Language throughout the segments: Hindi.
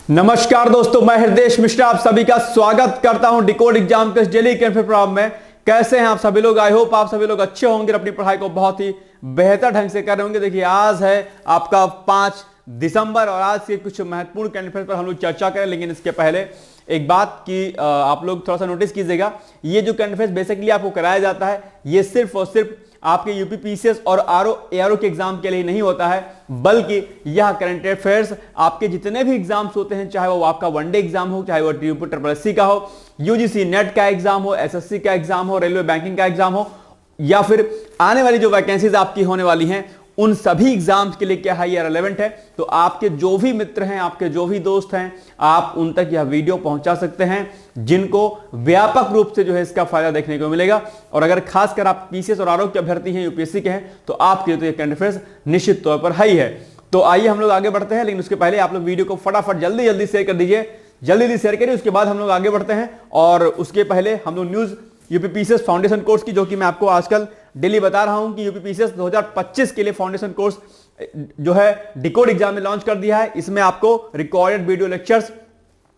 नमस्कार दोस्तों, मैं हृदय मिश्रा आप सभी का स्वागत करता हूं डिकोड एग्जाम के डेली कैंपेन प्रोग्राम में। कैसे हैं आप सभी लोग? आई होप आप सभी लोग अच्छे होंगे, अपनी पढ़ाई को बहुत ही बेहतर ढंग से कर रहे होंगे। देखिए, आज है आपका 5 दिसंबर और आज के कुछ महत्वपूर्ण कैंपेन पर हम लोग चर्चा करें। लेकिन इसके पहले एक बात कि आप लोग थोड़ा सा नोटिस कीजिएगा, ये जो कैंपेन बेसिकली आपको कराया जाता है ये सिर्फ और सिर्फ आपके यूपी पीसीएस और आरओ एआरओ के एग्जाम के लिए नहीं होता है, बल्कि यह करंट अफेयर्स आपके जितने भी एग्जाम्स होते हैं, चाहे वो आपका वनडे एग्जाम हो, चाहे वो ट्रिपल का हो, यूजीसी नेट का एग्जाम हो, एसएससी का एग्जाम हो, रेलवे बैंकिंग का एग्जाम हो, या फिर आने वाली जो वैकेंसीज आपकी होने वाली हैं उन सभी एग्जाम्स के लिए क्या है ये रेलेवेंट है। तो आपके जो भी मित्र हैं, आपके जो भी दोस्त हैं, आप उन तक यह वीडियो पहुंचा सकते हैं जिनको व्यापक रूप से जो है इसका फायदा देखने को मिलेगा। और अगर खासकर आप पीसीएस और आरओ के अभ्यर्थी हैं, यूपीएससी के हैं, तो आपके लिए तो ये करंट अफेयर्स निश्चित तौर पर हाई है। तो आइए हम लोग आगे बढ़ते हैं, लेकिन उसके पहले आप लोग वीडियो को फटाफट जल्दी जल्दी शेयर कर दीजिए, जल्दी शेयर करिए। उसके बाद हम लोग आगे बढ़ते हैं और उसके पहले हम लोग news UP PCS foundation course की, जो कि मैं आपको आजकल डेली बता रहा हूं कि यूपी पीसीएस 2025 के लिए फाउंडेशन कोर्स जो है डिकोड एग्जाम में लॉन्च कर दिया है। इसमें आपको रिकॉर्डेड वीडियो लेक्चर्स,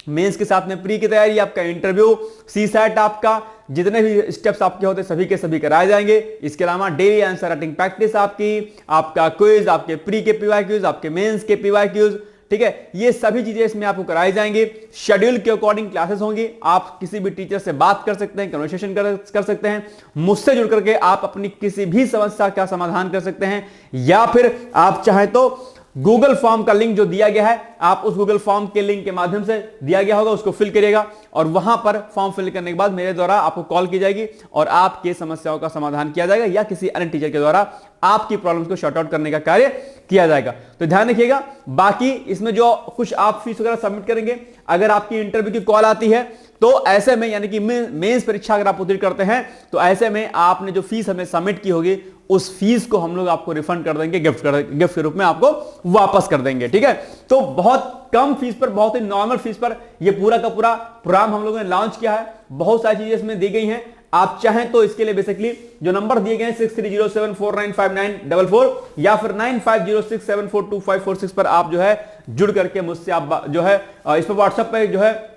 मेंस के साथ में प्री की तैयारी, आपका इंटरव्यू, सीसैट, आपका जितने भी स्टेप्स आपके होते सभी के सभी कराए जाएंगे। इसके अलावा डेली आंसर राइटिंग प्रैक्टिस आपकी, आपका क्विज, आपके प्री के पीवाई क्यूज, आपके मेंस के पीवाई क्यूज, ठीक है, ये सभी चीजें इसमें आपको कराई जाएंगी। शेड्यूल के अकॉर्डिंग क्लासेस होंगी। आप किसी भी टीचर से बात कर सकते हैं, कन्वर्सेशन कर सकते हैं, मुझसे जुड़ करके आप अपनी किसी भी समस्या का समाधान कर सकते हैं, या फिर आप चाहें तो गूगल फॉर्म का लिंक जो दिया गया है, आप उस गूगल फॉर्म के लिंक के माध्यम से दिया गया होगा उसको फिल करिएगा और वहां पर फॉर्म फिल करने के बाद मेरे द्वारा आपको कॉल की जाएगी और आपकी समस्याओं का समाधान किया जाएगा, या किसी अन्य टीचर के द्वारा आपकी प्रॉब्लम्स को शॉर्ट आउट करने का कार्य किया जाएगा। तो ध्यान रखिएगा। बाकी इसमें जो कुछ आप फीस वगैरह सबमिट करेंगे, अगर आपकी इंटरव्यू की कॉल आती है तो ऐसे में, यानी कि मेंस परीक्षा अगर आप उत्तीर्ण करते हैं, तो ऐसे में आपने जो फीस हमें सबमिट की होगी उस फीस को हम लोग आपको रिफंड कर देंगे, गिफ्ट के रूप में आपको वापस कर देंगे। ठीक है, तो बहुत कम फीस पर, बहुत ही नॉर्मल फीस पर यह पूरा का पूरा प्रोग्राम हम लोगों ने लॉन्च किया है। बहुत सारी चीजें इसमें दी गई हैं। आप चाहें तो इसके लिए बेसिकली जो नंबर दिए गए हैं 6307495944 या फिर 9506742546 पर आप जो है जुड़ करके मुझसे आप जो है इस पर व्हाट्सएप पे जो है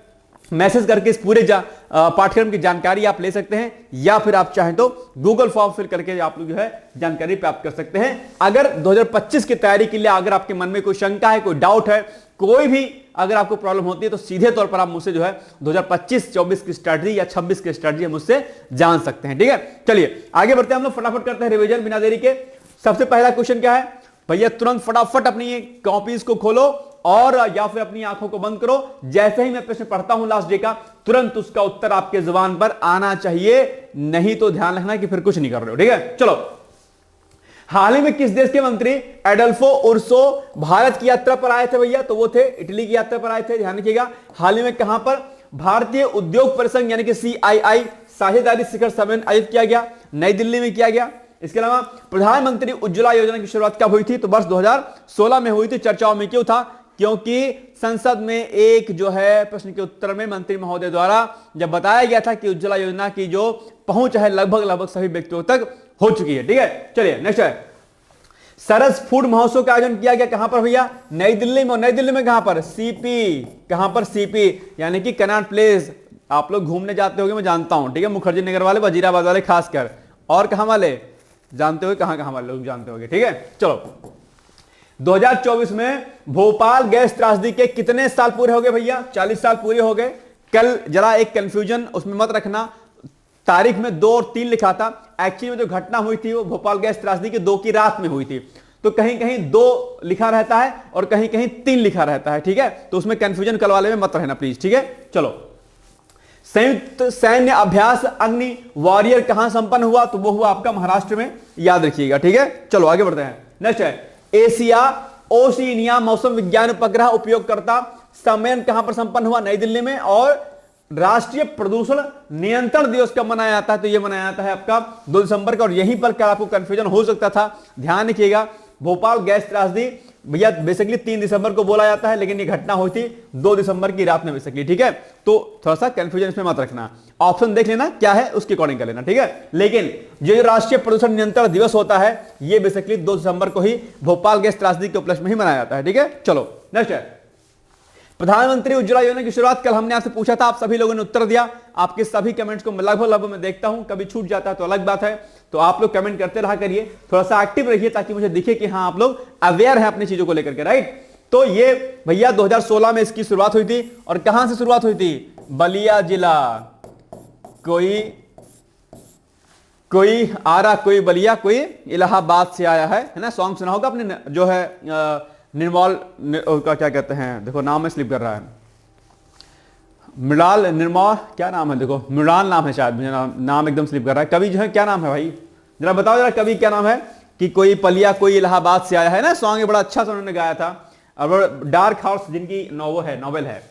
मैसेज करके इस पूरे पाठ्यक्रम की जानकारी आप ले सकते हैं, या फिर आप चाहें तो गूगल फॉर्म फिल करके आप लोग जो है जानकारी प्राप्त कर सकते हैं। अगर 2025 की तैयारी के लिए अगर आपके मन में कोई शंका है, कोई डाउट है, कोई भी अगर आपको प्रॉब्लम होती है, तो सीधे तौर पर आप मुझसे जो है 2025-24 की स्ट्रैटेजी या 26 की स्ट्रैटेजी मुझसे जान सकते हैं। ठीक है, चलिए आगे बढ़ते हैं। हम लोग फटाफट करते हैं रिवीजन बिना देरी के। सबसे पहला क्वेश्चन क्या है भैया? तुरंत फटाफट अपनी कॉपीज को खोलो और या फिर अपनी आंखों को बंद करो। जैसे ही मैं प्रश्न पढ़ता हूं लास्ट डे का, तुरंत उसका उत्तर आपके जुबान पर आना चाहिए, नहीं तो ध्यान रखना कि फिर कुछ नहीं कर रहे हो। ठीक है, चलो। हाल ही में किस देश के मंत्री एडल्फो उर्सो भारत की यात्रा पर आए थे भैया? तो वो थे इटली की यात्रा पर आए थे। ध्यान रखिएगा, हाल ही में कहां पर? भारतीय उद्योग परिसंघ यानी कि CII साझेदारी शिखर सम्मेलन आयोजित किया गया, नई दिल्ली में किया गया। इसके अलावा प्रधानमंत्री उज्ज्वला योजना की शुरुआत कब हुई थी? तो वर्ष 2016 में हुई थी। चर्चाओं में क्यों था? क्योंकि संसद में एक जो है प्रश्न के उत्तर में मंत्री महोदय द्वारा जब बताया गया था कि उज्ज्वला योजना की जो पहुंच है लगभग सभी व्यक्तियों तक हो चुकी है। ठीक है, चलिए नेक्स्ट है। सरस फूड महोत्सव का आयोजन किया गया कहां पर भैया? नई दिल्ली में। नई दिल्ली में कहां पर? सीपी। कहां पर? सीपी यानी कि कनॉट प्लेस। आप लोग घूमने जाते होंगे, मैं जानता हूं। ठीक है, मुखर्जी नगर वाले, वजीराबाद वाले खासकर, और कहां वाले जानते हो? कहां वाले लोग जानते होंगे। ठीक है, चलो। 2024 में भोपाल गैस त्रासदी के कितने साल पूरे हो गए भैया? 40 साल पूरे हो गए। कल जरा एक कंफ्यूजन उसमें मत रखना, तारीख में 2 और 3 लिखा था। एक्चुअली में जो घटना हुई थी वो भोपाल गैस त्रासदी की 2 की रात में हुई थी, तो कहीं कहीं 2 लिखा रहता है और कहीं कहीं 3 लिखा रहता है। ठीक है, तो उसमें कंफ्यूजन कल वाले में मत रहना प्लीज। ठीक है, चलो। संयुक्त सैन्य अभ्यास अग्नि वॉरियर कहां संपन्न हुआ? तो वो हुआ आपका महाराष्ट्र में, याद रखिएगा। ठीक है, चलो आगे बढ़ते हैं। नेक्स्ट है एशिया ओशिनिया मौसम विज्ञान उपग्रह उपयोगकर्ता सम्मेलन कहां पर संपन्न हुआ? नई दिल्ली में। और राष्ट्रीय प्रदूषण नियंत्रण दिवस कब मनाया जाता है? तो यह मनाया जाता है आपका 2 दिसंबर का। और यहीं पर क्या आपको कंफ्यूजन हो सकता था, ध्यान रखिएगा। भोपाल गैस त्रासदी भैया बेसिकली 3 दिसंबर को बोला जाता है, लेकिन ये घटना हुई थी 2 दिसंबर की रात में बेसिकली। ठीक है, तो थोड़ा सा कंफ्यूजन इसमें मत रखना, ऑप्शन देख लेना क्या है उसके अकॉर्डिंग कर लेना। ठीक है, लेकिन जो राष्ट्रीय प्रदूषण नियंत्रण दिवस होता है ये बेसिकली 2 दिसंबर को ही भोपाल गैस त्रासदी के उपलक्ष्य में ही मनाया जाता है। ठीक है, चलो नेक्स्ट है। प्रधानमंत्री उज्ज्वला योजना की शुरुआत कल हमने आपसे पूछा था, आप सभी लोगों ने उत्तर दिया। आपके सभी कमेंट्स को लगभग मैं देखता हूं, कभी छूट जाता है तो अलग बात है। तो आप लोग कमेंट करते रहा करिए, थोड़ा सा एक्टिव रहिए ताकि मुझे दिखे कि हाँ आप लोग अवेयर हैं अपनी चीजों को लेकर के, राइट। तो ये भैया 2016 में इसकी शुरुआत हुई थी, और कहां से शुरुआत हुई थी? बलिया जिला। कोई आरा, कोई बलिया, कोई इलाहाबाद से आया है ना। सॉन्ग सुना होगा अपने, जो है निर्मल का क्या कहते हैं, देखो नाम में स्लिप कर रहा है, मृणाल निर्मल, क्या नाम है, देखो मृणाल नाम है शायद, मुझे नाम एकदम स्लिप कर रहा है। कवि जो है क्या नाम है भाई, जरा बताओ जरा, कवि क्या नाम है? कि कोई पलिया कोई इलाहाबाद से आया है ना। सॉन्ग ये बड़ा अच्छा सा उन्होंने गाया था, और डार्क हॉर्स जिनकी नॉवेल है,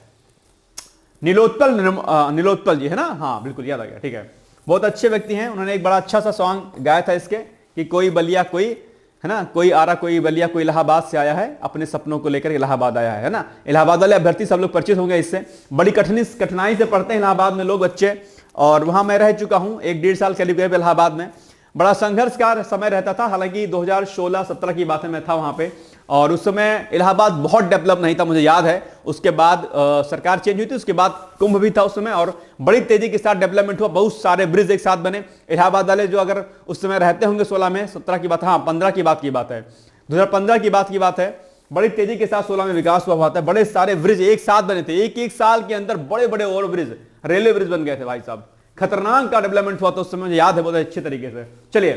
नीलोत्पल जी है ना। हाँ बिल्कुल याद आ गया, ठीक है। बहुत अच्छे व्यक्ति हैं, उन्होंने एक बड़ा अच्छा सा सॉन्ग गाया था इसके, कि कोई बलिया कोई है ना, कोई आरा कोई बलिया कोई इलाहाबाद से आया है, अपने सपनों को लेकर इलाहाबाद आया है ना। इलाहाबाद वाले अभ्यर्थी सब लोग परिचित होंगे इससे, बड़ी कठिनाई से पढ़ते हैं इलाहाबाद में लोग, बच्चे। और वहां मैं रह चुका हूं 1-1.5 साल करीब इलाहाबाद में। बड़ा संघर्ष का समय रहता था, हालांकि 2016-17 की बात है, मैं था वहां पे, और उस समय इलाहाबाद बहुत डेवलप नहीं था, मुझे याद है। उसके बाद सरकार चेंज हुई थी, उसके बाद कुंभ भी था उस समय, और बड़ी तेजी के साथ डेवलपमेंट हुआ, बहुत सारे ब्रिज एक साथ बने। इलाहाबाद वाले जो अगर उस समय रहते होंगे 16 में, 17 की बात, हाँ 15 की बात है, 2015 की बात है, बड़ी तेजी के साथ 16 में विकास हुआ है। बड़े सारे ब्रिज एक साथ बने थे, एक साल के अंदर बड़े बड़े ओवर ब्रिज, रेलवे ब्रिज बन गए थे भाई साहब। खतरनाक का डेवलपमेंट हुआ था उस समय, मुझे याद है बहुत अच्छे तरीके से। चलिए,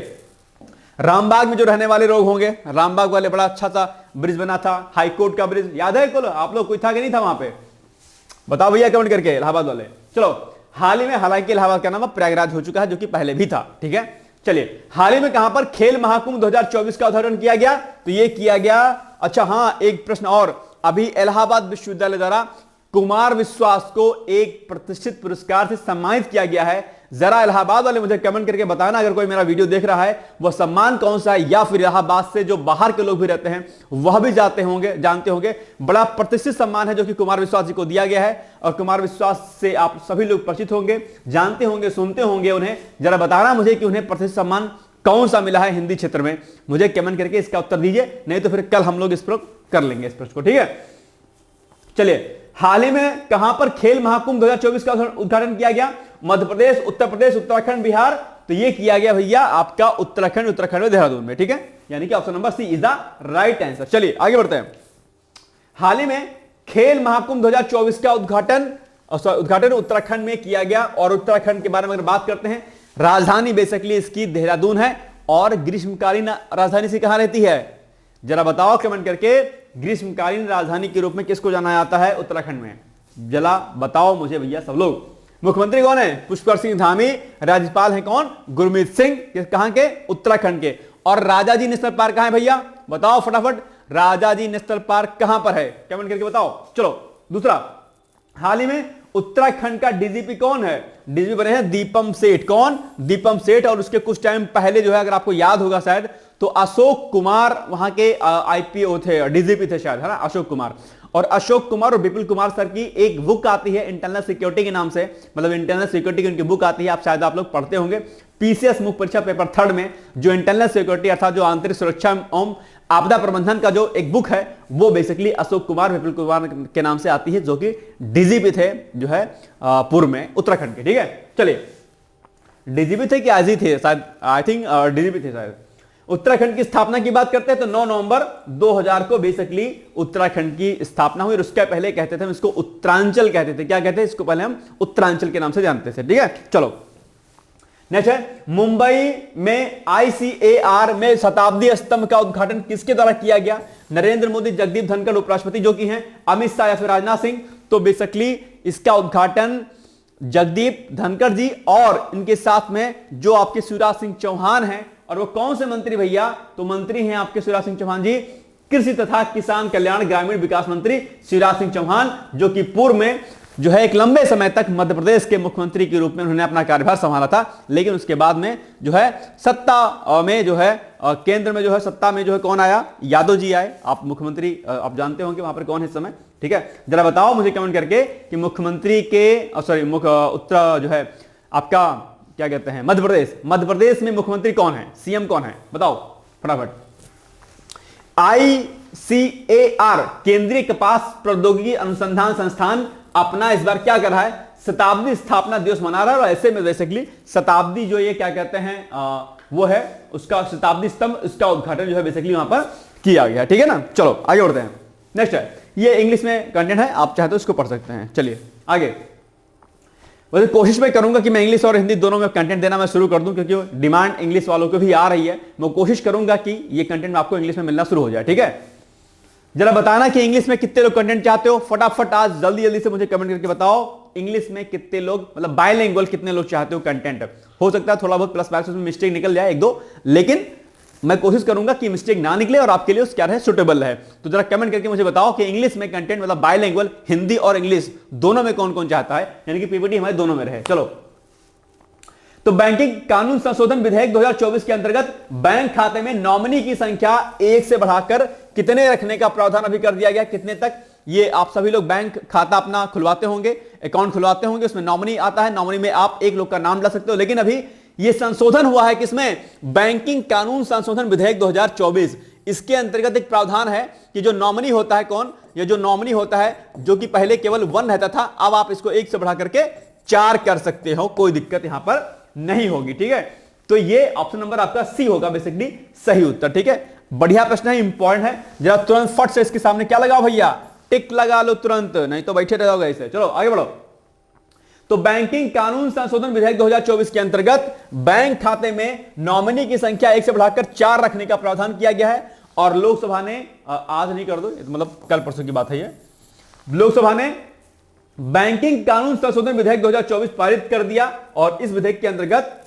रामबाग में जो रहने वाले लोग होंगे, रामबाग वाले बड़ा अच्छा सा ब्रिज बना था, हाईकोर्ट का ब्रिज याद है? आप लोग कोई था कि नहीं था वहां पे? बताओ भैया कमेंट करके, इलाहाबाद वाले। चलो, हाल ही में, हालांकि इलाहाबाद का नाम अब प्रयागराज हो चुका है, जो कि पहले भी था, ठीक है। चलिए, हाल ही में कहां पर खेल महाकुंभ 2024 का उद्घाटन किया गया? तो ये किया गया, अच्छा हाँ एक प्रश्न और, अभी इलाहाबाद विश्वविद्यालय द्वारा कुमार विश्वास को एक प्रतिष्ठित पुरस्कार से सम्मानित किया गया है। जरा इलाहाबाद वाले मुझे कमेंट करके बताना, अगर कोई मेरा वीडियो देख रहा है, वह सम्मान कौन सा है, या फिर इलाहाबाद से जो बाहर के लोग भी रहते हैं वह भी जानते होंगे। बड़ा प्रतिष्ठित सम्मान है जो कि कुमार विश्वास जी को दिया गया है, और कुमार विश्वास से आप सभी लोग परिचित होंगे, जानते होंगे, सुनते होंगे उन्हें। जरा बताना मुझे कि उन्हें प्रतिष्ठित सम्मान कौन सा मिला है हिंदी क्षेत्र में, मुझे कमेंट करके इसका उत्तर दीजिए, नहीं तो फिर कल हम लोग इस पर कर लेंगे इस प्रश्न को, ठीक है। चलिए, हाल ही में कहां पर खेल महाकुंभ 2024 का उद्घाटन किया गया? मध्य प्रदेश, उत्तर प्रदेश, उत्तराखंड, बिहार। तो ये किया गया भैया आपका उत्तराखंड में, देहरादून में, ठीक है। यानी कि option number C is the right answer. चलिए आगे बढ़ते हैं। हाल ही में खेल महाकुंभ 2024 का उद्घाटन उत्तराखंड में किया गया, और उत्तराखंड के बारे में अगर बात करते हैं, राजधानी बेसिकली इसकी देहरादून है, और ग्रीष्मकालीन राजधानी से कहां रहती है? जरा बताओ कमेंट करके, ग्रीष्मकालीन राजधानी के रूप में किसको जाना जाता है उत्तराखंड में? जरा बताओ मुझे भैया सब लोग। मुख्यमंत्री कौन है? पुष्कर सिंह धामी। राज्यपाल है कौन? गुरमीत सिंह। कहां के? उत्तराखंड के। और राजाजी नेशनल पार्क कहां है भैया? बताओ फटाफट, राजाजी नेशनल पार्क कहां पर है? कमेंट करके बताओ। चलो दूसरा, हाल ही में उत्तराखंड का डीजीपी कौन है? डीजीपी बने हैं दीपम सेठ। कौन? दीपम सेठ। और उसके कुछ टाइम पहले जो है, अगर आपको याद होगा शायद, तो अशोक कुमार वहां के आईपीओ थे, डीजीपी थे शायद, है ना, अशोक कुमार। और अशोक कुमार और विपुल कुमार सर की एक बुक आती है इंटरनल सिक्योरिटी के नाम से, मतलब इंटरनल सिक्योरिटी की उनकी बुक आती है, आप लोग पढ़ते होंगे पीसीएस मुख्य परीक्षा पेपर 3 में, जो इंटरनल सिक्योरिटी अर्थात जो आंतरिक सुरक्षा एवं आपदा प्रबंधन का जो एक बुक है, वो बेसिकली अशोक कुमार विपुल कुमार के नाम से आती है, जो कि डीजीपी थे जो है पूर्व में उत्तराखंड के, ठीक है। चलिए, डीजीपी थे कि आजी थे शायद, आई थिंक डीजीपी थे शायद। उत्तराखंड की स्थापना की बात करते हैं तो 9 नवंबर 2000 को बेसिकली उत्तराखंड की स्थापना हुई। और उसके पहले कहते थे हम इसको उत्तरांचल कहते थे। क्या कहते हैं इसको? पहले हम उत्तरांचल के नाम से जानते थे, ठीक है। चलो नेक्स्ट है, मुंबई में आईसीएआर में शताब्दी स्तंभ का उद्घाटन किसके द्वारा किया गया? नरेंद्र मोदी, जगदीप धनखड़ उपराष्ट्रपति जो कि हैं, अमित शाह या फिर राजनाथ सिंह। तो बेसिकली इसका उद्घाटन जगदीप धनखड़ जी, और इनके साथ में जो आपके शिवराज सिंह चौहान हैं, और वो कौन से मंत्री भैया? तो मंत्री हैं आपके शिवराज सिंह चौहान जी, कृषि तथा किसान कल्याण ग्रामीण विकास मंत्री शिवराज सिंह चौहान, जो कि पूर्व में जो है एक लंबे समय तक मध्य प्रदेश के मुख्यमंत्री के रूप में उन्होंने अपना कार्यभार संभाला था। लेकिन उसके बाद में जो है सत्ता में जो है केंद्र में जो है सत्ता में जो है कौन आया? यादव जी आए। आप मुख्यमंत्री आप जानते होंगे वहां पर कौन है इस समय, ठीक है। जरा बताओ मुझे कमेंट करके कि मुख्यमंत्री के उत्तर जो है आपका क्या कहते हैं, मध्य प्रदेश में मुख्यमंत्री कौन है? सीएम कौन है? बताओ फटाफट। CAR केंद्रीय कपास प्रौद्योगिकी अनुसंधान संस्थान अपना इस बार क्या कर रहा है, शताब्दी स्थापना दिवस मना रहा है। और ऐसे में बेसिकली शताब्दी जो ये क्या कहते हैं वो है उसका शताब्दी स्तंभ, उसका उद्घाटन जो है बेसिकली वहां पर किया गया। ठीक है ना, चलो आगे बढ़ते हैं। नेक्स्ट है, ये इंग्लिश में कंटेंट है, आप चाहे तो इसको पढ़ सकते हैं। चलिए आगे। वैसे कोशिश मैं करूंगा कि मैं इंग्लिश और हिंदी दोनों में कंटेंट देना मैं शुरू कर दूं, क्योंकि डिमांड इंग्लिश वालों को भी आ रही है। मैं कोशिश करूंगा कि ये कंटेंट आपको इंग्लिश में मिलना शुरू हो जाए। ठीक है, जरा बताना कि इंग्लिश में कितने लोग कंटेंट चाहते हो, फटाफट आज जल्दी जल्दी से मुझे कमेंट करके बताओ। इंग्लिश में कितने लोग, मतलब बायलिंगुअल कितने लोग चाहते हो कंटेंट। हो सकता है थोड़ा बहुत प्लस माइनस में मिस्टेक निकल जाए एक दो, लेकिन मैं कोशिश करूंगा कि मिस्टेक ना निकले और आपके लिए क्या रहे, सुटेबल है। तो जरा कमेंट करके मुझे बताओ कि इंग्लिश में कंटेंट मतलब बायलिंगुअल हिंदी और इंग्लिश दोनों में कौन कौन चाहता है, यानी कि पीपीटी हमारे दोनों में रहे। चलो, तो बैंकिंग कानून संशोधन विधेयक 2024 के अंतर्गत बैंक खाते में नॉमिनी की संख्या 1 से बढ़ाकर कितने रखने का प्रावधान अभी कर दिया गया। कितने तक, ये आप सभी लोग बैंक खाता अपना खुलवाते होंगे, अकाउंट खुलवाते होंगे, उसमें नॉमिनी आता है, नॉमिनी में आप एक लोग का नाम ला सकते हो। लेकिन अभी ये संशोधन हुआ है किसमें, बैंकिंग कानून संशोधन विधेयक 2024। इसके अंतर्गत एक प्रावधान है कि जो नॉमिनी होता है, कौन, ये जो नॉमिनी होता है, जो कि पहले केवल 1 रहता था, अब आप इसको 1 से बढ़ा करके 4 कर सकते हो, कोई दिक्कत यहां पर नहीं होगी। ठीक है, तो ये ऑप्शन नंबर आपका सी होगा बेसिकली सही उत्तर। ठीक है, बढ़िया प्रश्न है, इंपॉर्टेंट है। जरा तुरंत फट से इसके सामने क्या लगाओ भैया, टिक लगा लो तुरंत, नहीं तो बैठे रहोगे ऐसे। चलो आगे बढ़ो। तो बैंकिंग कानून संशोधन विधेयक 2024 के अंतर्गत बैंक खाते में नॉमिनी की संख्या 1 से बढ़ाकर 4 रखने का प्रावधान किया गया है। और लोकसभा ने, आज नहीं कर दो, मतलब कल परसों की बात है ये, लोकसभा ने बैंकिंग कानून संशोधन विधेयक 2024 पारित कर दिया। और इस विधेयक के अंतर्गत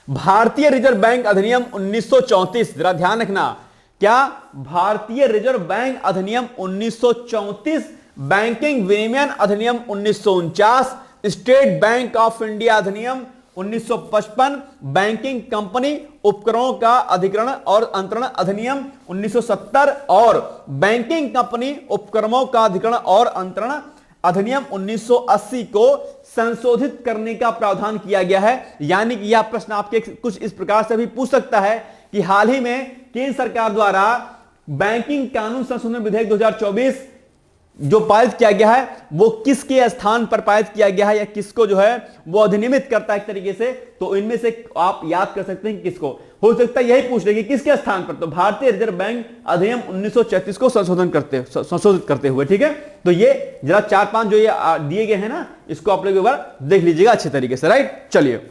भारतीय रिजर्व बैंक अधिनियम 1934, जरा ध्यान रखना, क्या भारतीय रिजर्व बैंक अधिनियम 1934, बैंकिंग विनियमन अधिनियम 1949, स्टेट बैंक ऑफ इंडिया अधिनियम 1955, बैंकिंग कंपनी उपकरणों का अधिग्रहण और अंतरण अधिनियम 1970 और बैंकिंग कंपनी उपकरणों का अधिग्रहण और अंतरण अधिनियम 1980 को संशोधित करने का प्रावधान किया गया है। यानी कि यह प्रश्न आपके कुछ इस प्रकार से भी पूछ सकता है कि हाल ही में केंद्र सरकार द्वारा बैंकिंग कानून संशोधन विधेयक 2024 जो पारित किया गया है वो किसके स्थान पर पारित किया गया है, या किसको जो है वो अधिनियमित करता है एक तरीके से। तो इनमें से आप याद कर सकते हैं किसको, हो सकता है यही पूछ ले कि किसके स्थान पर, तो भारतीय रिजर्व बैंक अधिनियम 1934 को संशोधित करते हुए। ठीक है, तो ये जरा 4-5 जो ये दिए गए हैं ना, इसको आप लोग एक बार देख लीजिएगा अच्छे तरीके से। राइट, चलिए।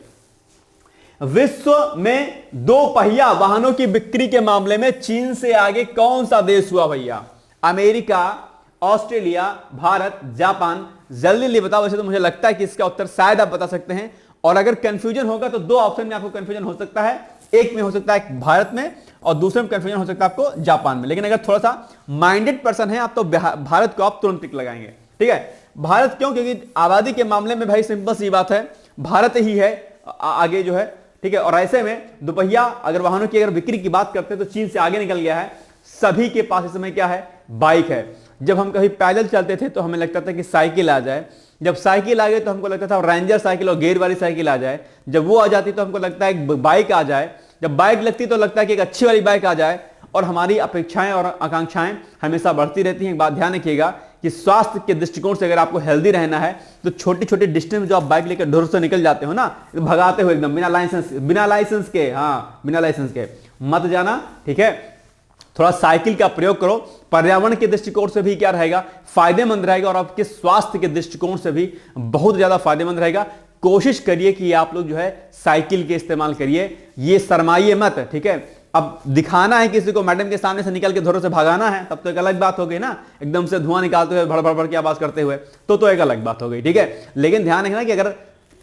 विश्व में 2 पहिया वाहनों की बिक्री के मामले में चीन से आगे कौन सा देश हुआ भैया, अमेरिका, ऑस्ट्रेलिया, भारत, जापान, जल्दी जल्दी बताओ। वैसे तो मुझे लगता है कि इसका उत्तर शायद आप बता सकते हैं, और अगर कंफ्यूजन होगा तो 2 ऑप्शन में आपको कंफ्यूजन हो सकता है, एक में हो सकता है भारत में और दूसरे में कंफ्यूजन हो सकता है आपको जापान में। लेकिन अगर थोड़ा सा माइंडेड पर्सन है आप तो भारत को आप तुरंत टिक लगाएंगे। ठीक है, भारत क्यों, क्योंकि आबादी के मामले में भाई सिंपल सी बात है, भारत ही है आगे जो है। ठीक है, और ऐसे में दोपहिया अगर वाहनों की अगर बिक्री की बात करते हैं तो चीन से आगे निकल गया है। सभी के पास इस समय क्या है, बाइक है। जब हम कहीं पैदल चलते थे तो हमें लगता था कि साइकिल आ जाए, जब साइकिल आ गई तो हमको लगता था रेंजर साइकिल और गेयर वाली साइकिल आ जाए, जब वो आ जाती तो हमको लगता है एक बाइक आ जाए, जब बाइक लगती तो लगता है कि एक अच्छी वाली बाइक आ जाए। और हमारी अपेक्षाएं और आकांक्षाएं हमेशा बढ़ती रहती हैं। एक बात ध्यान रखिएगा कि स्वास्थ्य के दृष्टिकोण से अगर आपको हेल्दी रहना है तो छोटे छोटे डिस्टेंस में जो आप बाइक लेकर ढुर से निकल जाते हो ना, भगाते हो एकदम बिना लाइसेंस के मत जाना। ठीक है, थोड़ा साइकिल का प्रयोग करो, पर्यावरण के दृष्टिकोण से भी क्या रहेगा, फायदेमंद रहेगा, और आपके स्वास्थ्य के दृष्टिकोण से भी बहुत ज्यादा फायदेमंद रहेगा। कोशिश करिए कि आप लोग जो है साइकिल के इस्तेमाल करिए, ये शर्माइए मत। ठीक है, अब दिखाना है किसी को, मैडम के सामने से निकल के धोरों से भगाना है, तब तो एक अलग बात हो गई ना, एकदम से धुआं निकालते हुए भड़ भड़ भड़ की आवाज करते हुए, तो एक अलग बात हो गई। ठीक है, लेकिन ध्यान रखना कि अगर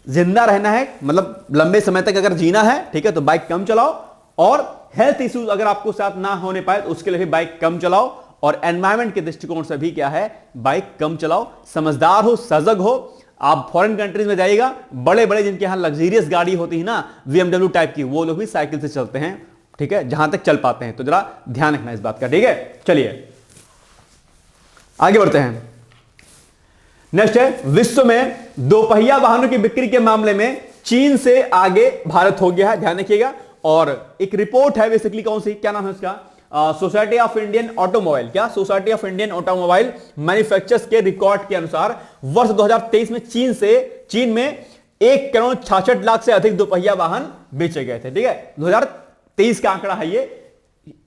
जिंदा रहना है, मतलब लंबे समय तक अगर जीना है, ठीक है, तो बाइक कम चलाओ, और हेल्थ इश्यूज अगर आपको साथ ना होने पाए तो उसके लिए भी बाइक कम चलाओ, और एनवायरमेंट के दृष्टिकोण से भी क्या है, बाइक कम चलाओ। समझदार हो, सजग हो। आप फॉरेन कंट्रीज में जाइएगा, बड़े बड़े जिनके यहां लग्जरियस गाड़ी होती है ना, BMW टाइप की, वो लोग भी साइकिल से चलते हैं। ठीक है, जहां तक चल पाते हैं, तो जरा ध्यान रखना इस बात का। ठीक है, चलिए आगे बढ़ते हैं। नेक्स्ट है, विश्व में 2 पहिया वाहनों की बिक्री के मामले में चीन से आगे भारत हो गया है, ध्यान रखिएगा। और एक रिपोर्ट है बेसिकली, कौन सी, क्या नाम है उसका, सोसाइटी ऑफ इंडियन ऑटोमोबाइल, क्या society of Indian automobile manufacturers के रिकॉर्ड के अनुसार वर्ष 2023 में चीन में 1,66,00,000 से अधिक दोपहिया वाहन बेचे गए थे। ठीक है, 2023 का आंकड़ा है ये,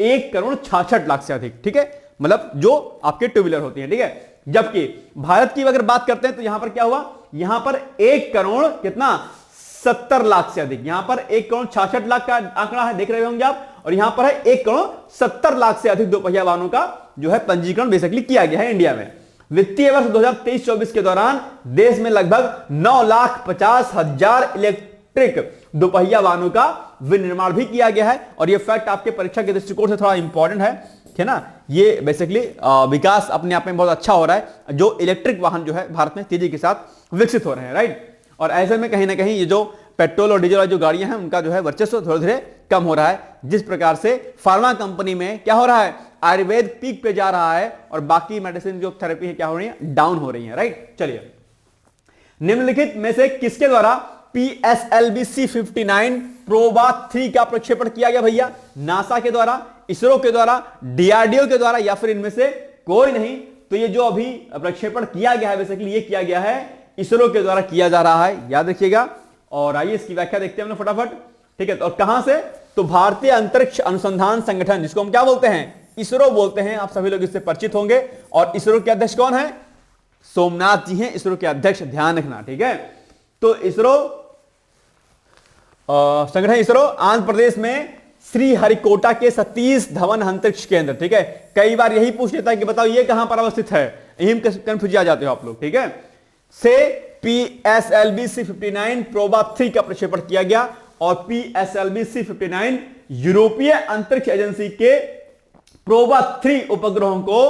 1,66,00,000 से अधिक। ठीक है, मतलब जो आपके टू व्हीलर होती है। ठीक है, जबकि भारत की अगर बात करते हैं तो यहां पर क्या हुआ, यहां पर 1 करोड़ कितना 70 लाख से अधिक, यहां पर 1,66,00,000 का आंकड़ा है, देख रहे होंगे आप, और यहां पर है 1,70,00,000 से अधिक दोपहिया वाहनों का जो है पंजीकरण बेसिकली किया गया है इंडिया में। वित्तीय वर्ष 2023-24 के दौरान देश में लगभग 9,50,000 इलेक्ट्रिक दोपहिया वाहनों का विनिर्माण भी किया गया है। और यह फैक्ट आपके परीक्षा के दृष्टिकोण से थोड़ा इंपॉर्टेंट है ना। ये बेसिकली विकास अपने आप में बहुत अच्छा हो रहा है, जो इलेक्ट्रिक वाहन जो है भारत में तेजी के साथ विकसित हो रहे हैं, राइट। और ऐसे में कहीं ना कहीं ये जो पेट्रोल और डीजल वाली जो गाड़ियां हैं उनका जो है वर्चस्व धीरे धीरे कम हो रहा है। जिस प्रकार से फार्मा कंपनी में क्या हो रहा है, आयुर्वेद पीक पे जा रहा है और बाकी मेडिसिन जो थेरेपी है क्या हो रही है, डाउन हो रही है, राइट। चलिए, निम्नलिखित में से किसके द्वारा PSLV C-59 प्रोबा 3 का प्रक्षेपण किया गया भैया? नासा के द्वारा, इसरो के द्वारा, DRDO के द्वारा, या फिर इनमें से कोई नहीं? तो ये जो अभी प्रक्षेपण किया गया है बेसिकली ये किया गया है इसरो के द्वारा किया जा रहा है, याद रखिएगा। और आइए इसकी व्याख्या देखते हैं फटाफट। ठीक है, तो कहां से? तो भारतीय अंतरिक्ष अनुसंधान संगठन, जिसको हम क्या बोलते हैं, इसरो बोलते हैं। आप सभी लोग इससे परिचित होंगे। और इसरो के अध्यक्ष कौन है? सोमनाथ जी हैं इसरो के अध्यक्ष, ध्यान रखना। ठीक है, तो इसरो संगठन इसरो आंध्र प्रदेश में श्रीहरिकोटा के सतीश धवन अंतरिक्ष केंद्र। ठीक है, कई बार यही पूछ लेता है कि बताओ ये कहां पर अवस्थित है, यही कंफ्यूज आ जाते हो आप लोग। ठीक है, से PSLV C-59 प्रोबा 3 का प्रक्षेपण किया गया। और PSLV C-59 यूरोपीय अंतरिक्ष एजेंसी के प्रोबा 3 उपग्रहों को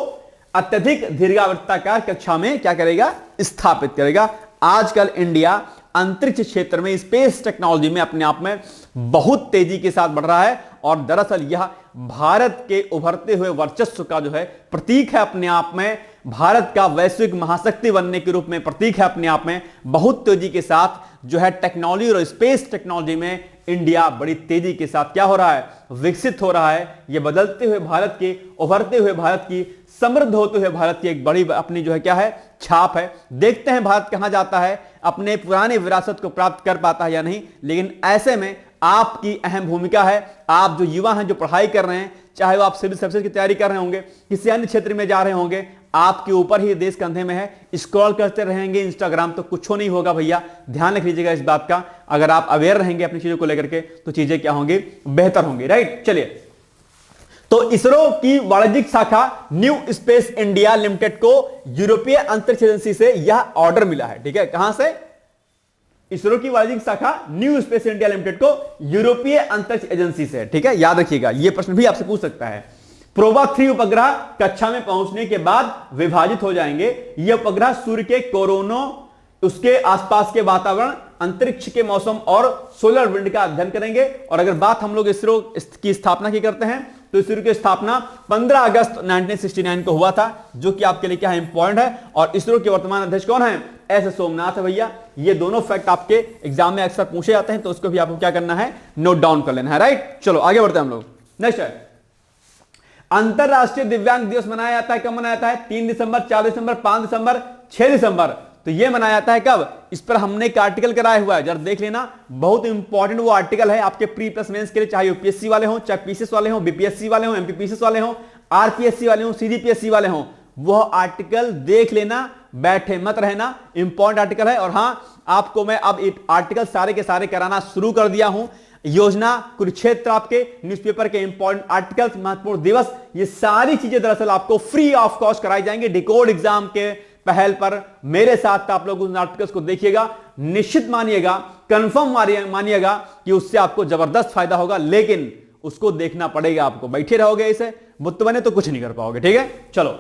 अत्यधिक दीर्घावृत्ताकार कक्षा में क्या करेगा, स्थापित करेगा। आजकल इंडिया अंतरिक्ष क्षेत्र में स्पेस टेक्नोलॉजी में अपने आप में बहुत तेजी के साथ बढ़ रहा है। और दरअसल यह भारत के उभरते हुए वर्चस्व का जो है प्रतीक है अपने आप में। भारत का वैश्विक महाशक्ति बनने के रूप में प्रतीक है अपने आप में। बहुत तेजी के साथ जो है टेक्नोलॉजी और स्पेस टेक्नोलॉजी में इंडिया बड़ी तेजी के साथ क्या हो रहा है, विकसित हो रहा है। यह बदलते हुए भारत के, उभरते हुए भारत की, समृद्ध होते हुए भारत की एक बड़ी अपनी जो है क्या है, छाप है। देखते हैं भारत कहां जाता है, अपने पुराने विरासत को प्राप्त कर पाता है या नहीं। लेकिन ऐसे में आपकी अहम भूमिका है। आप जो युवा हैं, जो पढ़ाई कर रहे हैं, चाहे वो आप सिविल सर्विसेज की तैयारी कर रहे होंगे, किसी अन्य क्षेत्र में जा रहे होंगे, आपके ऊपर ही देश कंधे में है। स्क्रॉल करते रहेंगे इंस्टाग्राम तो कुछ नहीं होगा भैया, ध्यान रख लीजिएगा इस बात का। अगर आप अवेयर रहेंगे अपनी चीजों को लेकर के तो चीजें क्या होंगी, बेहतर होंगी, राइट। चलिए, तो इसरो की वाणिज्यिक शाखा न्यू स्पेस इंडिया लिमिटेड को यूरोपीय अंतरिक्ष एजेंसी से यह ऑर्डर मिला है। ठीक है, कहां से? इसरो की वाणिज्यिक शाखा न्यू स्पेस इंडिया लिमिटेड को यूरोपीय अंतरिक्ष एजेंसी से। ठीक है, याद रखिएगा, यह प्रश्न भी आपसे पूछ सकता है। प्रोबा 3 उपग्रह कक्षा में पहुंचने के बाद विभाजित हो जाएंगे। ये उपग्रह सूर्य के कोरोना, उसके आसपास के वातावरण, अंतरिक्ष के मौसम और सोलर विंड का अध्ययन करेंगे। और अगर बात हम लोग इसरो की स्थापना की करते हैं तो इसरो की स्थापना 15 अगस्त 1969 को हुआ था, जो कि आपके लिए क्या है, इंपॉर्टेंट है। और इसरो के वर्तमान अध्यक्ष कौन है? एस सोमनाथ है भैया। ये दोनों फैक्ट आपके एग्जाम में अक्सर पूछे जाते हैं, तो उसको भी आपको क्या करना है, नोट डाउन कर लेना है, राइट। चलो आगे बढ़ते हैं हम लोग। नेक्स्ट है अंतरराष्ट्रीय दिव्यांग दिवस मनाया जाता है। कब मनाया जाता है? 3 दिसंबर, 4 दिसंबर, 5 दिसंबर, 6 दिसंबर। तो ये मनाया जाता है कब? इस पर हमने एक आर्टिकल कराया हुआ है, जरा देख लेना। बहुत इंपॉर्टेंट वो आर्टिकल है आपके प्री प्लस मेंस के लिए, चाहे यूपीएससी वाले हो, चाहे पीसीएस वाले हो, बीपीएससी वाले हो, एमपीपीसीएस वाले हो, आरपीएससी वाले हो, सीजीपीएससी वाले हो। वह आर्टिकल देख लेना, बैठे मत रहना, इंपॉर्टेंट आर्टिकल है। और हां, आपको मैं अब आर्टिकल सारे के सारे कराना शुरू कर दिया हूं। योजना, कुरुक्षेत्र, आपके न्यूज़पेपर के इंपॉर्टेंट आर्टिकल्स, महत्वपूर्ण दिवस, ये सारी चीजें दरअसल आपको फ्री ऑफ कॉस्ट कराई जाएंगे डिकोड एग्जाम के पहल पर। मेरे साथ आप लोग उन आर्टिकल्स को देखिएगा, निश्चित मानिएगा, कंफर्म मानिएगा कि उससे आपको जबरदस्त फायदा होगा। लेकिन उसको देखना पड़ेगा आपको, बैठे रहोगे ऐसे बुत्त बने तो कुछ नहीं कर पाओगे। ठीक है, चलो।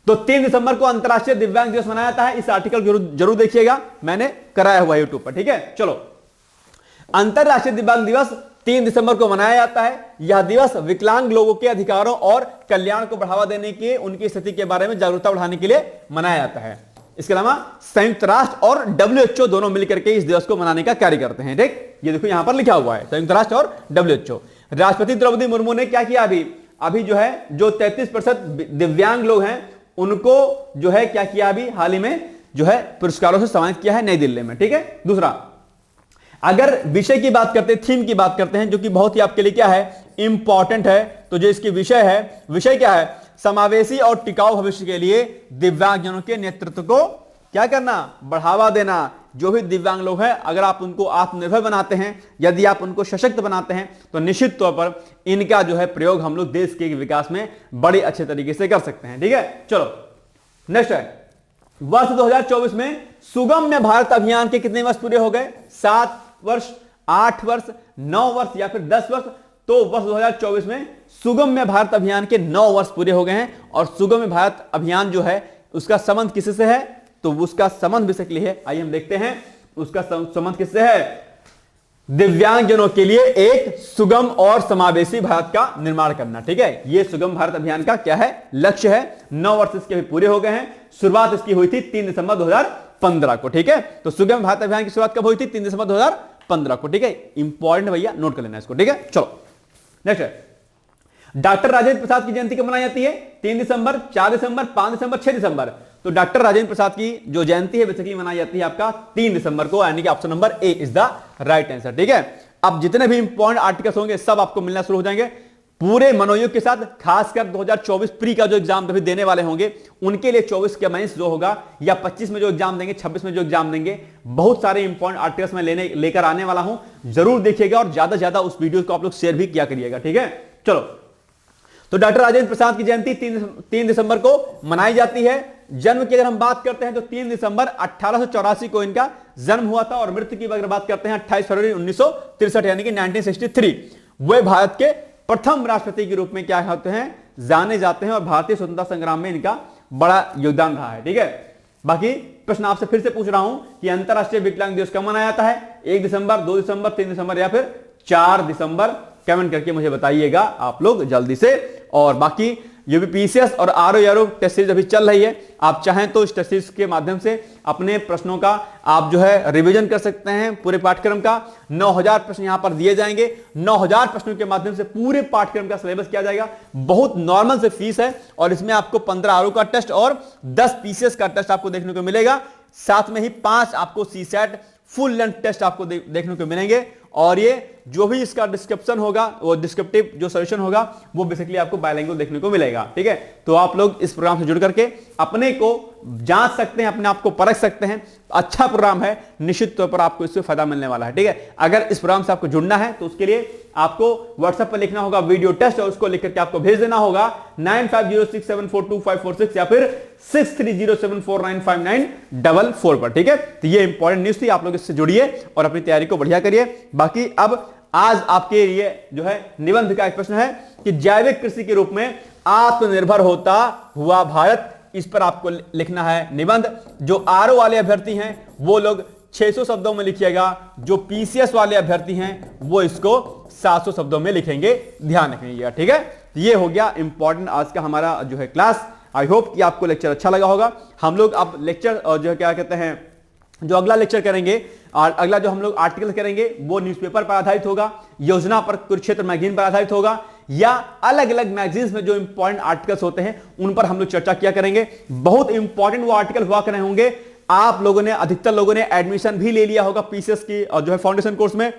तो 3 दिसंबर को अंतरराष्ट्रीय दिव्यांग दिवस मनाया जाता है। इस आर्टिकल जरूर देखिएगा, मैंने कराया हुआ यूट्यूब पर। ठीक है, चलो। अंतरराष्ट्रीय दिव्यांग दिवस 3 दिसंबर को मनाया जाता है। यह दिवस विकलांग लोगों के अधिकारों और कल्याण को बढ़ावा देने के, उनकी स्थिति के बारे में जागरूकता बढ़ाने के लिए मनाया जाता है। इसके अलावा संयुक्त राष्ट्र और WHO दोनों मिलकर के इस दिवस को मनाने का कार्य करते हैं। ठीक, ये देखो यहां पर लिखा हुआ है, संयुक्त राष्ट्र और WHO। राष्ट्रपति द्रौपदी मुर्मू ने क्या किया, अभी अभी जो है जो 33% दिव्यांग लोग हैं उनको जो है क्या किया अभी हाल ही में जो है पुरस्कारों से सम्मानित किया है नई दिल्ली में। ठीक है। दूसरा, अगर विषय की बात करते हैं, थीम की बात करते हैं, जो कि बहुत ही आपके लिए क्या है इंपॉर्टेंट है, तो जो इसकी विषय है, विषय क्या है, समावेशी और टिकाऊ भविष्य के लिए दिव्यांगजनों के नेतृत्व को क्या करना, बढ़ावा देना। जो भी दिव्यांग लोग हैं अगर आप उनको आत्मनिर्भर बनाते हैं, यदि आप उनको सशक्त बनाते हैं, तो निश्चित तौर पर इनका जो है प्रयोग हम लोग देश के विकास में बड़े अच्छे तरीके से कर सकते हैं। ठीक है। चलो नेक्स्ट है, वर्ष 2024 में सुगम्य भारत अभियान के कितने वर्ष पूरे हो गए? 7 वर्ष, 8 वर्ष, 9 वर्ष या फिर 10 वर्ष? तो वर्ष 2024 में सुगम्य भारत अभियान के 9 वर्ष पूरे हो गए हैं। और सुगम्य भारत अभियान जो है उसका संबंध किससे है? तो उसका संबंध बेसिकली है, आइए हम देखते हैं उसका संबंध किससे है, दिव्यांगजनों के लिए एक सुगम और समावेशी भारत का निर्माण करना। ठीक है। यह सुगम भारत अभियान का क्या है, लक्ष्य है। 9 वर्ष इसके भी पूरे हो गए हैं। शुरुआत इसकी हुई थी 3 दिसंबर 2015 को। ठीक है। तो सुगम भारत अभियान की शुरुआत कब हुई थी? 3 दिसंबर 2015 को। ठीक है। इंपॉर्टेंट भैया, नोट कर लेना इसको। ठीक है। चलो नेक्स्ट है, डॉक्टर राजेंद्र प्रसाद की जयंती कब मनाई जाती है? 3 दिसंबर, 4 दिसंबर, 5 दिसंबर, 6 दिसंबर। तो डॉक्टर राजेंद्र प्रसाद की जो जयंती है बेसिकली मनाई जाती है आपका 3 दिसंबर को, यानी कि option number A is the right answer. ठीक है। अब जितने भी इंपॉर्टेंट आर्टिकल्स होंगे सब आपको मिलना शुरू हो जाएंगे पूरे मनोयोग के साथ। खासकर 2024 प्री का जो एग्जाम अभी देने वाले होंगे उनके लिए 24 के मेंस जो होगा या 25 में जो एग्जाम देंगे, 26 में जो एग्जाम देंगे, बहुत सारे इंपॉर्टेंट आर्टिकल्स मैं लेकर आने वाला हूं। जरूर देखिएगा और ज्यादा से ज्यादा उस वीडियो को आप लोग शेयर भी किया करिएगा। ठीक है। चलो, तो डॉक्टर राजेंद्र प्रसाद की जयंती 3 दिसंबर को मनाई जाती है। जन्म की अगर हम बात करते हैं तो 3 दिसंबर 1884 को इनका जन्म हुआ था। और मृत्यु की अगर बात करते हैं 28 फरवरी 1963 यानी कि 1963। वे भारत के प्रथम राष्ट्रपति के रूप में क्या होते हैं, जाने जाते हैं। और भारतीय स्वतंत्रता संग्राम में इनका बड़ा योगदान रहा है। ठीक है। बाकी प्रश्न आपसे फिर से पूछ रहा हूं कि अंतरराष्ट्रीय विकलांग दिवस कब मनाया जाता है? 1 दिसंबर, 2 दिसंबर, 3 दिसंबर या फिर 4 दिसंबर? कमेंट करके मुझे बताइएगा आप लोग जल्दी से। और बाकी यूपीपीसीएस और आरओ टेस्ट सीरीज अभी चल रही है। आप चाहें तो इस टेस्ट सीरीज के माध्यम से अपने प्रश्नों का आप जो है रिवीजन कर सकते हैं। पूरे पाठ्यक्रम का 9000 प्रश्न यहां पर दिए जाएंगे। 9000 प्रश्नों के माध्यम से पूरे पाठ्यक्रम का सिलेबस किया जाएगा। बहुत नॉर्मल से फीस है और इसमें आपको 15 आरओ का टेस्ट और 10 पीसीएस का टेस्ट आपको देखने को मिलेगा। साथ में ही 5 आपको सीसैट फुल लेंथ टेस्ट आपको देखने को मिलेंगे। और ये जो भी इसका डिस्क्रिप्शन होगा, वो डिस्क्रिप्टिव जो सॉल्यूशन होगा वो बेसिकली आपको बायलिंगुअल देखने को मिलेगा। ठीक है। तो आप लोग इस प्रोग्राम से जुड़ करके अपने को जांच सकते हैं, अपने आप को परख सकते हैं। अच्छा प्रोग्राम है, निश्चित तौर पर आपको इससे फायदा मिलने वाला है। ठीक है। अगर इस प्रोग्राम से आपको जुड़ना है तो उसके लिए आपको व्हाट्सएप पर लिखना होगा वीडियो टेस्ट और उसको लिख करके आपको भेज देना होगा 9506742546 या फिर 6307495944 पर। ठीक है। तो ये इंपॉर्टेंट न्यूज थी, आप लोग इससे जुड़िए और अपनी तैयारी को बढ़िया करिए। बाकी अब आज आपके लिए जो है निबंध का एक प्रश्न है कि जैविक कृषि के रूप में आत्मनिर्भर होता हुआ भारत, इस पर आपको लिखना है निबंध। जो आरओ वाले अभ्यर्थी हैं वो लोग 600 शब्दों में लिखिएगा, जो पीसीएस वाले अभ्यर्थी हैं वो इसको 700 शब्दों में लिखेंगे, ध्यान रखिएगा। ठीक है। ये हो गया इंपॉर्टेंट आज का हमारा जो है क्लास। आई होप कि आपको लेक्चर अच्छा लगा होगा। हम लोग अब लेक्चर जो है क्या कहते हैं, जो अगला लेक्चर करेंगे और अगला जो हम लोग आर्टिकल करेंगे वो न्यूज़पेपर पर आधारित होगा, योजना पर, कुरुक्षेत्र मैगजीन पर आधारित होगा, या अलग अलग मैगजीन्स में जो इंपॉर्टेंट आर्टिकल्स होते हैं उन पर हम लोग चर्चा किया करेंगे। बहुत इंपॉर्टेंट वो आर्टिकल हुआ करे होंगे। आप लोगों ने, अधिकतर लोगों ने एडमिशन भी ले लिया होगा पीसीएस की और जो है फाउंडेशन कोर्स में।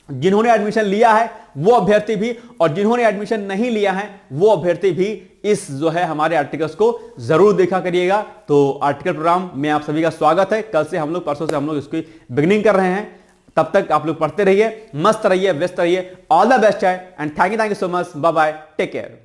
जिन्होंने एडमिशन लिया है वो अभ्यर्थी भी और जिन्होंने एडमिशन नहीं लिया है वो अभ्यर्थी भी इस जो है हमारे आर्टिकल्स को जरूर देखा करिएगा। तो आर्टिकल प्रोग्राम में आप सभी का स्वागत है। कल से हम लोग, परसों से हम लोग इसकी बिगिनिंग कर रहे हैं। तब तक आप लोग पढ़ते रहिए, मस्त रहिए, व्यस्त रहिए। ऑल द बेस्ट है and thank you so much. Bye bye, take care.